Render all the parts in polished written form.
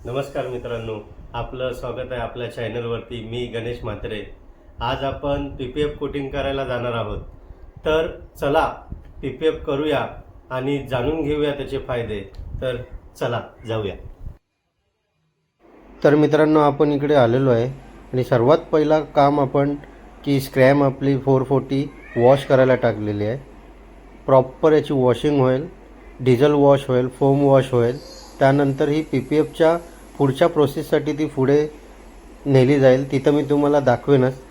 नमस्कार मित्रांनो, आपलं स्वागत आहे आपल्या चॅनलवरती। मी गणेश म्हात्रे। आज आपण PPF कोटिंग करायला जाणार आहोत। तर चला PPF करूया आणि जाणून घेऊया त्याचे फायदे। तर चला जाऊया। तर मित्रांनो, आपण इकडे आलेलो आहे आणि सर्वात पहिला काम आपण की स्क्रॅम आपली 440 वॉश करायला टाकलेली आहे। प्रॉपर याची वॉशिंग होईल, डिझेल वॉश होईल, फोम वॉश होईल। त्यानंतर ही PPFच्या पुढच्या प्रोसेससाठी ती पुढे नेली जाईल, तिथं मी तुम्हाला दाखवेनच।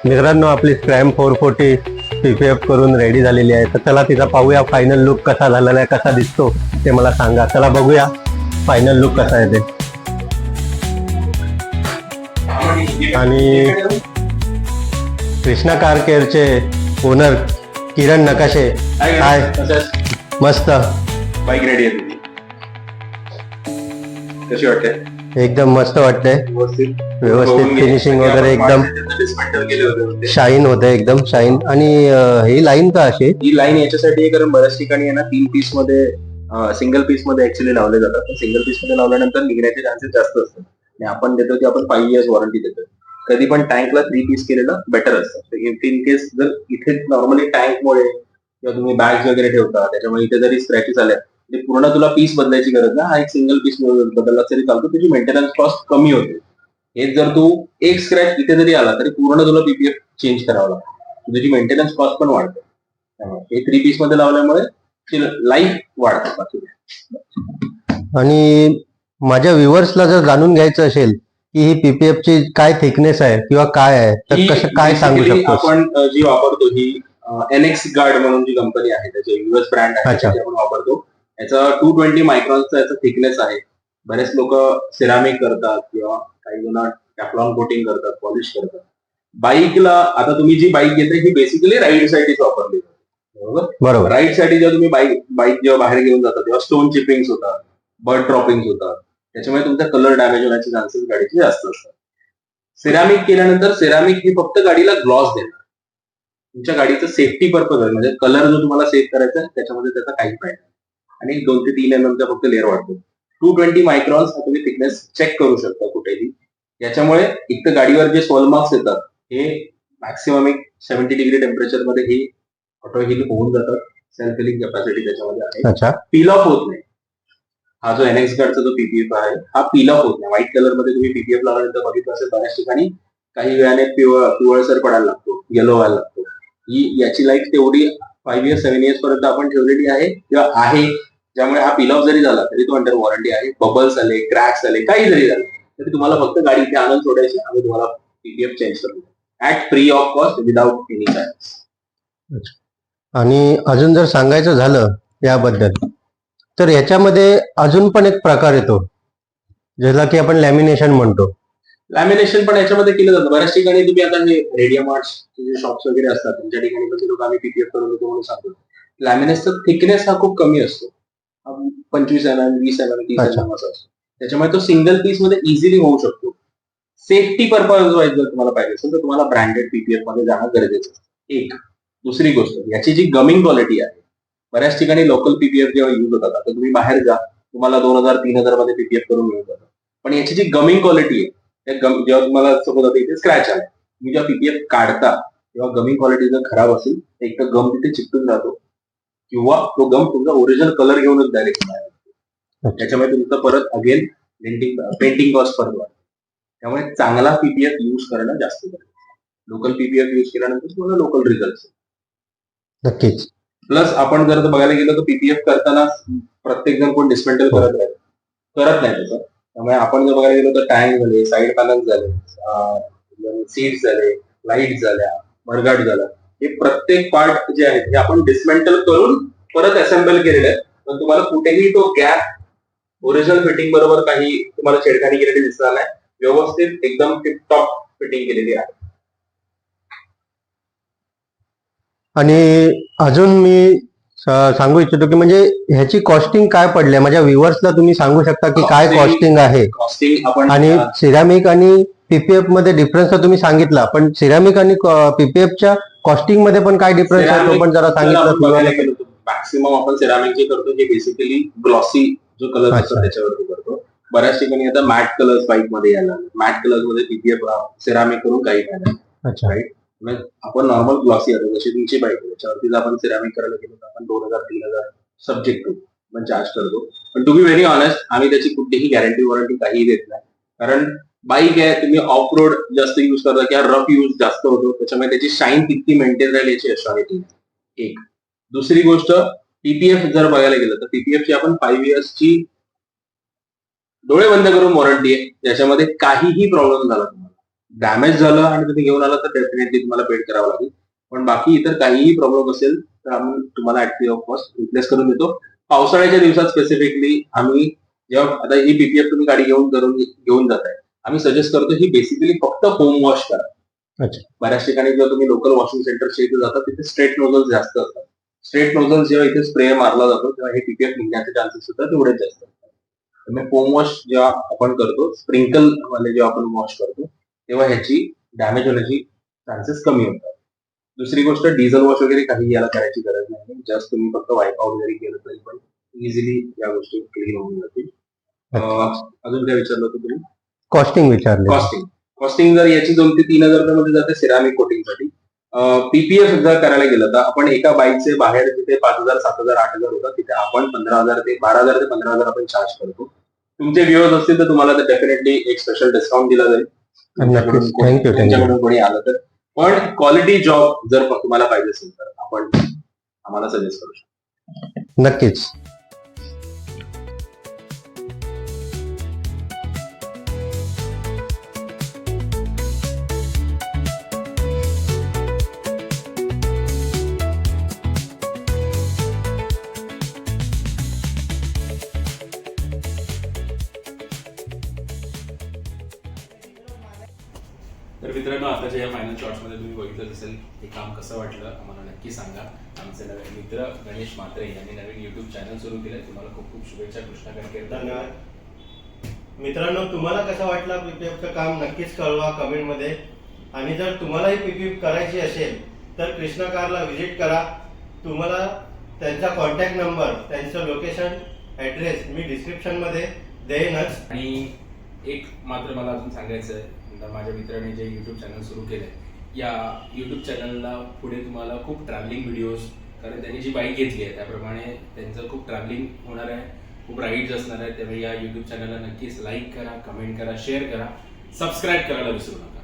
मित्रांनो, आपली स्क्रॅम 440 PPF करून रेडी झालेली आहे. तर चला तिचा पाहूया फायनल लुक कसा झालेला आहे, कसा दिसतो ते मला सांगा. चला बघूया फायनल लुक कसा आहे ते. आणि कृष्णा कार केअरचे ओनर किरण नकाशे. हाय, मस्त बाईक रेडी आहे तुझी. कशी वाटते? एकदम मस्त वाटते. व्यवस्थित फिनिशिंग वगैरे एकदम शाईन होते, एकदम शाईन. आणि ही लाईन का अशी? ही लाईन याच्यासाठी आहे कारण बऱ्याच ठिकाणी आहे ना 3 पीस मध्ये सिंगल पीस मध्ये ऍक्च्युली लावले जातात. सिंगल पीस मध्ये लावल्यानंतर निघण्याचे चान्सेस जास्त असतात आणि आपण देतो की आपण 5 इयर्स वॉरंटी देतो. कधी पण टँकला 3 पीस केलेलं बेटर असतं. इन केस जर इथे नॉर्मली टँकमुळे किंवा तुम्ही बॅग्स वगैरे ठेवता त्याच्यामुळे इथे जरी स्क्रॅचेस आल्या तरी पूर्ण तुला पीस बदलायची गरज नाही. हा एक सिंगल पीस बदलला तरी चालतो. तुझी मेंटेनन्स कॉस्ट कमी होते. हेच जर तू एक स्क्रॅच इथे जरी आला तरी पूर्ण तुला पीपीएफ चेंज करावं लागतं. तुझी मेंटेनन्स कॉस्ट पण वाढते. हे 3 पीस मध्ये लावल्यामुळे लाईफ वाढते. बाकी आणि माझ्या व्ह्युअर्सला जर जाणून घ्यायचं असेल की ही PPF ची काय थिकनेस आहे किंवा काय आहे, तर कसं काय सांगू शकतो? आपण जी वापरतो ही NX गार्ड म्हणून जी कंपनी आहे त्याचे US ब्रँड आहे त्याची आपण वापरतो. याचा 220 मायक्रॉनचा याचा थिकनेस आहे. बरेच लोक सिरामिक करतात किंवा काही जण टॅफ्लॉन कोटिंग करतात, पॉलिश करतात. बाईकला आता तुम्ही जी बाईक घेताय ही बेसिकली राईड साठीच वापरली जाते. बरोबर. राईड साठी जेव्हा तुम्ही बाईक जेव्हा बाहेर घेऊन जाता तेव्हा स्टोन चिपिंग होतात, बर्ड ड्रॉपिंग होतात. त्याच्यामुळे तुमचा कलर डॅमेज होण्याचे चान्सेस गाडीचे जास्त असतात. सिरामिक केल्यानंतर सिरामिक ही फक्त गाडीला ग्लॉस देणार. तुमच्या गाडीचं सेफ्टी पर्पज आहे, म्हणजे कलर जो तुम्हाला सेव्ह करायचा आहे त्याच्यामध्ये त्याचा काही फायदा नाही. आणि 2 ते 3 mm चा फक्त लेअर वाढतो. 220 मायक्रॉन्स हा तुम्ही थिकनेस चेक करू शकता कुठेही. याच्यामुळे एक तर गाडीवर जे सोल मार्क्स येतात हे मॅक्सिमम एक 70 डिग्री टेम्परेचर मध्ये हे ऑटो हिल होऊन जातात. सेल्फ हिलिंग कॅपॅसिटी त्याच्यामध्ये आहे. पील ऑफ होत नाही. हा जो NX गार्डचा जो PPF आहे हा पील ऑफ होत नाही. व्हाईट कलर मध्ये तुम्ही PPF लावल्यानंतर बघितलं असेल बऱ्याच ठिकाणी काही वेळाने पिवळसर पडायला लागतो, येलो व्हायला लागतो. ही याची लाईफ तेवढी 5 इयर्स 7 इयर्स पर्यंत आपण ठेवलेली आहे किंवा आहे, ज्यामुळे हा पील ऑफ जरी झाला तरी तो अंडर वॉरंटी आहे. बबल्स आले, क्रॅक्स आले, काही जरी झालं तरी तुम्हाला फक्त गाडी इथे आणून सोडायची, आम्ही तुम्हाला PPF चेंज करू at free of cost without any charges. आणि अजून जर सांगायचं झालं याबद्दल तर याच्यामध्ये अजून पण एक प्रकार येतो ज्याला की आपण लॅमिनेशन म्हणतो. लॅमिनेशन पण याच्यामध्ये केलं जातं. बऱ्याच ठिकाणी तुम्ही आता हे रेडियामार्ट्स जे शॉप्स वगैरे असतात त्यांच्या ठिकाणी पण लोक आम्ही PPF करून देतो म्हणून सांगतो. लॅमिनेशनचा थिकनेस हा खूप कमी असतो. 25 mm, 20 mm, 30 mm असा असतो. त्याच्यामुळे तो सिंगल पीस मध्ये इझिली होऊ शकतो. सेफ्टी पर्पज वाईज जर तुम्हाला पाहिजे असेल तर तुम्हाला ब्रँडेड PPF मध्ये जाणं गरजेचं आहे. एक दुसरी गोष्ट, याची जी गमिंग क्वालिटी आहे, बऱ्याच ठिकाणी लोकल PPF जेव्हा युज होतात, आता तुम्ही बाहेर जा तुम्हाला 2000-3000 मध्ये PPF करून मिळून जातात. पण याची जी गमिंग क्वालिटी आहे जेव्हा तुम्हाला सपोज आता इथे स्क्रॅच आला, तुम्ही जेव्हा PPF काढता तेव्हा गमिंग क्वालिटी जर खराब असेल तर एक तर गम तिथे चिपकून जातो किंवा तो गम तुमचा ओरिजिनल कलर घेऊनच डायरेक्ट बाहेर. त्याच्यामुळे तुमचं परत अगेन पेंटिंग कॉस्ट परत वाढतो. त्यामुळे चांगला PPF युज करणं जास्त गरजेचं. लोकल PPF युज केल्यानंतर तुम्हाला लोकल रिझल्ट. नक्कीच. प्लस आपण जर बघायला गेलो तर PPF करताना प्रत्येक जण कोण डिस्मेंटल करत नाही त्याचं. त्यामुळे आपण जर बघायला गेलो तर टँक झाले, साईड पॅनल झाले, सीट्स झाले, लाईट झाल्या, मरगाट झाला, हे प्रत्येक पार्ट जे आहेत हे आपण डिस्मेंटल करून परत असेंबल केलेले आहेत. पण तुम्हाला कुठेही तो गॅप ओरिजिनल फिटिंग बरोबर काही तुम्हाला छेडखानी केलेली दिसणार नाही. व्यवस्थित एकदम टिपटॉप फिटिंग केलेली आहे. आणि अजून मी सांगू इच्छितो की म्हणजे ह्याची कॉस्टिंग काय पडली, माझ्या व्ह्युअर्सला तुम्ही सांगू शकता की काय कॉस्टिंग आहे? आणि सिरामिक आणि PPF मध्ये डिफरन्स तर तुम्ही सांगितला, पण सिरामिक आणि PPF च्या कॉस्टिंग मध्ये पण काय डिफरन्स आहे तो पण जरा सांगितलं. मॅक्सिमम आपण सिरामिक जे करतो जे बेसिकली ग्लॉसी जो कलर असतो त्याच्यावरती करतो. बऱ्याच ठिकाणी आता मॅट कलर्स बाईक मध्ये यायला, मॅट कलर्स मध्ये PPF सिरामिक करून काही फायदा. राईट. आपण नॉर्मल ग्लॉसी आहे जशी तुमची बाईक आहे त्याच्यावरती जर आपण सिरामिक करायला गेलो तर आपण 2000-3000 सब्जेक्ट आपण चार्ज करतो. पण टू बी व्हेरी ऑनेस्ट आम्ही त्याची कुठलीही गॅरंटी वॉरंटी काही देत नाही. कारण बाईक आहे, तुम्ही ऑफ रोड जास्त युज करता किंवा रफ युज जास्त होतो त्याच्यामुळे त्याची शाईन किती मेंटेन राहील याची अश्युरिटी एक. दुसरी गोष्ट, PPF जर बघायला गेलं तर PPF ची आपण 5 इयर्सची डोळे बंद करून वॉरंटी आहे, ज्याच्यामध्ये काहीही प्रॉब्लेम झाला तुम्हाला डॅमेज झालं आणि तुम्ही घेऊन आला तर डेफिनेटली तुम्हाला पेड करावं लागेल. पण बाकी इतर काहीही प्रॉब्लेम असेल तर आम्ही तुम्हाला at free of cost replace करून देतो. पावसाळ्याच्या दिवसात स्पेसिफिकली आम्ही जेव्हा आता ही पीपीएफ तुम्ही गाडी घेऊन जाताय, आम्ही सजेस्ट करतो ही बेसिकली फक्त होम वॉश करा. अच्छा. बऱ्याच ठिकाणी जेव्हा तुम्ही लोकल वॉशिंग सेंटरच्या इथे जाता तिथे स्ट्रेट नोझल्स जास्त असतात. स्ट्रेट नोझल्स जेव्हा इथे स्प्रे मारला जातो तेव्हा हे पीपीएफ निघण्याचे चान्सेस सुद्धा तेवढेच जास्त असतात. त्यामुळे फोम वॉश जेव्हा आपण करतो, स्प्रिंकल वाले जेव्हा आपण वॉश करतो तेव्हा ह्याची डॅमेज होण्याची चान्सेस कमी होतात. दुसरी गोष्ट डिझेल वॉश वगैरे काही याला करायची गरज नाही. जस्ट तुम्ही फक्त वाईप आउट जरी केलं तरी पण इझिली या गोष्टी क्लीन होऊन जातील. अजून काय विचारलं होतं तुम्ही? कॉस्टिंग विचारले. कॉस्टिंग जर याची 2 ते 3,000 रुपयामध्ये जाते सिरामिक कोटिंगसाठी. पीपीएफ जर करायला गेलं तर आपण एका बाईकचे बाहेर जिथे 5,000, 7,000, 8,000 होतात तिथे आपण 12,000 ते 15,000 आपण चार्ज करतो. तुमचे व्ह्यूअर्स असतील तर तुम्हाला तर डेफिनेटली एक स्पेशल डिस्काउंट दिला जाईल त्यांच्याकडून कोणी आलं तर. पण क्वालिटी जॉब जर तुम्हाला पाहिजे असेल तर आपण आम्हाला सजेस्ट करू शकतो. नक्कीच. तर मित्रांनो, आताच्या या फायनल शॉट्समध्ये तुम्ही बघितलं असेल हे काम कसं वाटलं आम्हाला नक्की सांगा. आमचे नवीन मित्र गणेश म्हात्रे यांनी नवीन युट्यूब चॅनल सुरू केलं. तुम्हाला खूप खूप शुभेच्छा. कृष्णा करके धन्यवाद. मित्रांनो, तुम्हाला कसं वाटलं पीपीएफचं काम नक्कीच कळवा कमेंटमध्ये. आणि जर तुम्हालाही पीपीएफ करायची असेल तर कृष्णा कारला व्हिजिट करा. तुम्हाला त्यांचा कॉन्टॅक्ट नंबर, त्यांचं लोकेशन, ॲड्रेस मी डिस्क्रिप्शनमध्ये देईनच. आणि एक मात्र मला अजून सांगायचं आहे, माझ्या मित्राने जे यूट्यूब चॅनल सुरू केलं या यूट्यूब चॅनलला पुढे तुम्हाला खूप ट्रॅव्हलिंग व्हिडिओज, कारण त्यांनी जी बाईक घेतली आहे त्याप्रमाणे त्यांचं खूप ट्रॅव्हलिंग होणार आहे, खूप राईड्स असणार आहेत. त्यामुळे या यूट्यूब चॅनलला नक्कीच लाईक करा, कमेंट करा, शेअर करा, सबस्क्राईब करायला विसरू नका.